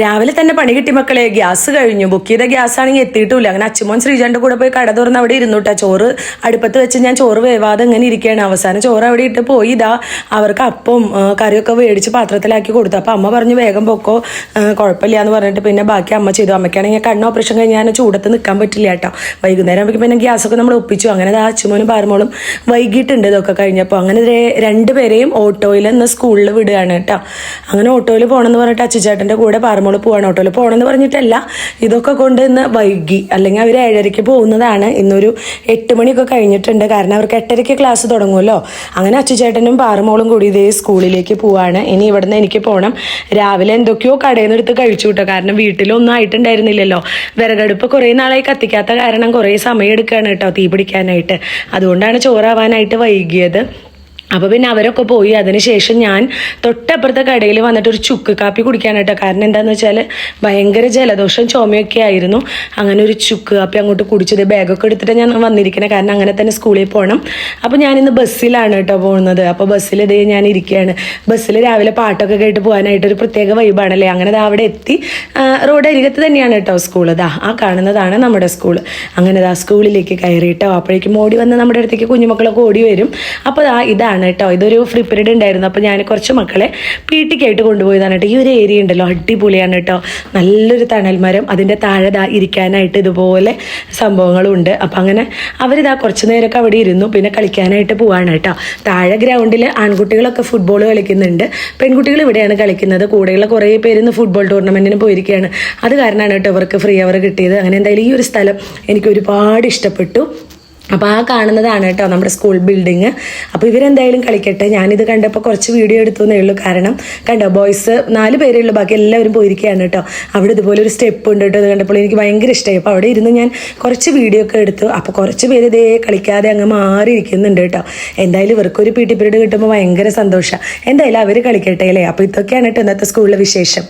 രാവിലെ തന്നെ പണി കിട്ടി മക്കളെ. ഗ്യാസ് കഴിഞ്ഞു. ബുക്ക് ചെയ്ത ഗ്യാസ് ആണെങ്കിൽ എത്തിയിട്ടില്ല. അങ്ങനെ അച്ചുമോൻ ശ്രീജാന്റെ കൂടെ പോയി കട തുറന്ന് അവിടെ ഇരുന്നുട്ടാ. ചോറ് അടുപ്പത്ത് വെച്ച് ഞാൻ ചോറ് വേവാതെ ഇങ്ങനെ ഇരിക്കുകയാണ്. അവസാനം ചോറ് അവിടെ ഇട്ട് പോയി. ഇതാ അവർക്ക് അപ്പം കറിയൊക്കെ മേടിച്ച് പാത്രത്തിലാക്കി കൊടുത്തു. അപ്പം അമ്മ പറഞ്ഞു വേഗം പൊക്കോ, കുഴപ്പമില്ല എന്ന് പറഞ്ഞിട്ട് പിന്നെ ബാക്കി അമ്മ ചെയ്തു. അമ്മയ്ക്കാണെങ്കിൽ കണ്ണ് ഓപ്പറേഷൻ കഴിഞ്ഞാൽ ചൂടത്ത് നിൽക്കാൻ പറ്റില്ല കേട്ടോ. വൈകുന്നേരം ആകുമ്പോൾ പിന്നെ ഗ്യാസൊക്കെ നമ്മൾ ഒപ്പിച്ചു. അങ്ങനെ അച്ചുമോനും പാറുമോളും വൈകിട്ടുണ്ട് ഇതൊക്കെ കഴിഞ്ഞപ്പോൾ. അങ്ങനെ രണ്ടുപേരെയും ഓട്ടോയിൽ നിന്ന് സ്കൂളിൽ വിടുകയാണ് കേട്ടോ. അങ്ങനെ ഓട്ടോയിൽ പോകണമെന്ന് പറഞ്ഞിട്ട് അച്ചുചേട്ടൻ്റെ കൂടെ പാറുമോൾ പോവാണ്. ഓട്ടോയിൽ പോകണമെന്ന് പറഞ്ഞിട്ടല്ല, ഇതൊക്കെ കൊണ്ട് ഇന്ന് വൈകി. അല്ലെങ്കിൽ അവർ 7:30 പോകുന്നതാണ്. ഇന്നൊരു 8 മണിയൊക്കെ കഴിഞ്ഞിട്ടുണ്ട്. കാരണം അവർക്ക് 8:30 ക്ലാസ് തുടങ്ങുമല്ലോ. അങ്ങനെ അച്ചുചേട്ടനും പാറുമോളും കൂടി ഇതേ സ്കൂളിലേക്ക് പോവാണ്. ഇനി ഇവിടുന്ന് എനിക്ക് പോകണം. രാവിലെ എന്തൊക്കെയോ കടയിൽ നിന്ന് എടുത്ത് കഴിച്ചു കിട്ടോ. കാരണം വീട്ടിലൊന്നും ആയിട്ടുണ്ടായിരുന്നില്ലല്ലോ. വിറകടുപ്പ് കുറേ നാളായി കത്തിക്കാത്ത കാരണം കുറേ സമയം എടുക്കുകയാണ് കേട്ടോ തീ പിടിക്കാനായിട്ട്. അതുകൊണ്ടാണ് ചോറാവാനായിട്ട് വൈകിയത്. അപ്പോൾ പിന്നെ അവരൊക്കെ പോയി. അതിനുശേഷം ഞാൻ തൊട്ടപ്പുറത്തെ കടയിൽ വന്നിട്ട് ഒരു ചുക്ക് കാപ്പി കുടിക്കാനായിട്ടോ. കാരണം എന്താണെന്ന് വെച്ചാൽ ഭയങ്കര ജലദോഷം ചുമയൊക്കെ ആയിരുന്നു. അങ്ങനെ ഒരു ചുക്ക് കാപ്പി അങ്ങോട്ട് കുടിച്ചത്. ബാഗൊക്കെ എടുത്തിട്ട് ഞാൻ വന്നിരിക്കണേ, കാരണം അങ്ങനെ തന്നെ സ്കൂളിൽ പോകണം. അപ്പോൾ ഞാനിന്ന് ബസ്സിലാണ് കേട്ടോ പോകുന്നത്. അപ്പോൾ ബസ്സിൽ ഇതേ ഞാൻ ഇരിക്കുകയാണ്. ബസ്സിൽ രാവിലെ പാട്ടൊക്കെ കേട്ട് പോകാനായിട്ട് ഒരു പ്രത്യേക വൈബാണല്ലേ. അങ്ങനെ അവിടെ എത്തി. റോഡ് അരികത്ത് തന്നെയാണ് കേട്ടോ സ്കൂൾ. ആ കാണുന്നതാണ് നമ്മുടെ സ്കൂൾ. അങ്ങനെ സ്കൂളിലേക്ക് കയറി കേട്ടോ. അപ്പോഴേക്കും ഓടി വന്ന് നമ്മുടെ അടുത്തേക്ക് കുഞ്ഞുമക്കളൊക്കെ ഓടി വരും. അപ്പോൾ ഇതാണ് കേട്ടോ, ഇതൊരു ഫ്രീ പീരീഡ് ഉണ്ടായിരുന്നു. അപ്പോൾ ഞാൻ കുറച്ച് മക്കളെ PT ക്കായിട്ട് കൊണ്ടുപോയതാണ് കേട്ടോ. ഈ ഒരു ഏരിയ ഉണ്ടല്ലോ അടിപൊളിയാണ് കേട്ടോ. നല്ലൊരു തണൽ മരം, അതിൻ്റെ താഴെ ഇരിക്കാനായിട്ട് ഇതുപോലെ സംഭവങ്ങളുണ്ട്. അപ്പം അങ്ങനെ അവരിതാ കുറച്ച് നേരമൊക്കെ അവിടെ ഇരുന്നു. പിന്നെ കളിക്കാനായിട്ട് പോവാണ് കേട്ടോ. താഴെ ഗ്രൗണ്ടിൽ ആൺകുട്ടികളൊക്കെ ഫുട്ബോൾ കളിക്കുന്നുണ്ട്, പെൺകുട്ടികൾ ഇവിടെയാണ് കളിക്കുന്നത്. കൂടെയുള്ള കുറേ പേര് ഇന്ന് ഫുട്ബോൾ ടൂർണമെൻറ്റിന് പോയിരിക്കുകയാണ്. അത് കാരണമാണ് കേട്ടോ ഇവർക്ക് ഫ്രീ അവർ കിട്ടിയത്. അങ്ങനെ എന്തായാലും ഈ ഒരു സ്ഥലം എനിക്ക് ഒരുപാട് ഇഷ്ടപ്പെട്ടു. അപ്പോൾ ആ കാണുന്നതാണ് കേട്ടോ നമ്മുടെ സ്കൂൾ ബിൽഡിങ്. അപ്പോൾ ഇവരെന്തായാലും കളിക്കട്ടെ. ഞാനിത് കണ്ടപ്പോൾ കുറച്ച് വീഡിയോ എടുത്തുന്നേ ഉള്ളൂ. കാരണം കണ്ടോ, ബോയ്സ് 4 പേരേ ഉള്ളൂ, ബാക്കി എല്ലാവരും പോയിരിക്കുകയാണ് കേട്ടോ. അവിടെ ഇതുപോലെ ഒരു സ്റ്റെപ്പ് ഉണ്ട് കേട്ടോ. ഇത് കണ്ടപ്പോൾ എനിക്ക് ഭയങ്കര ഇഷ്ടമായി. അപ്പോൾ അവിടെ ഇരുന്ന് ഞാൻ കുറച്ച് വീഡിയോ ഒക്കെ എടുത്തു. അപ്പോൾ കുറച്ച് പേര് ഇതേ കളിക്കാതെ അങ്ങ് മാറിയിരിക്കുന്നുണ്ട് കേട്ടോ. എന്തായാലും ഇവർക്കൊരു PT പീരീഡ് കിട്ടുമ്പോൾ ഭയങ്കര സന്തോഷമാണ്. എന്തായാലും അവർ കളിക്കട്ടെ അല്ലേ. അപ്പോൾ ഇതൊക്കെയാണ് കേട്ടോ ഇന്നത്തെ സ്കൂളിലെ വിശേഷം.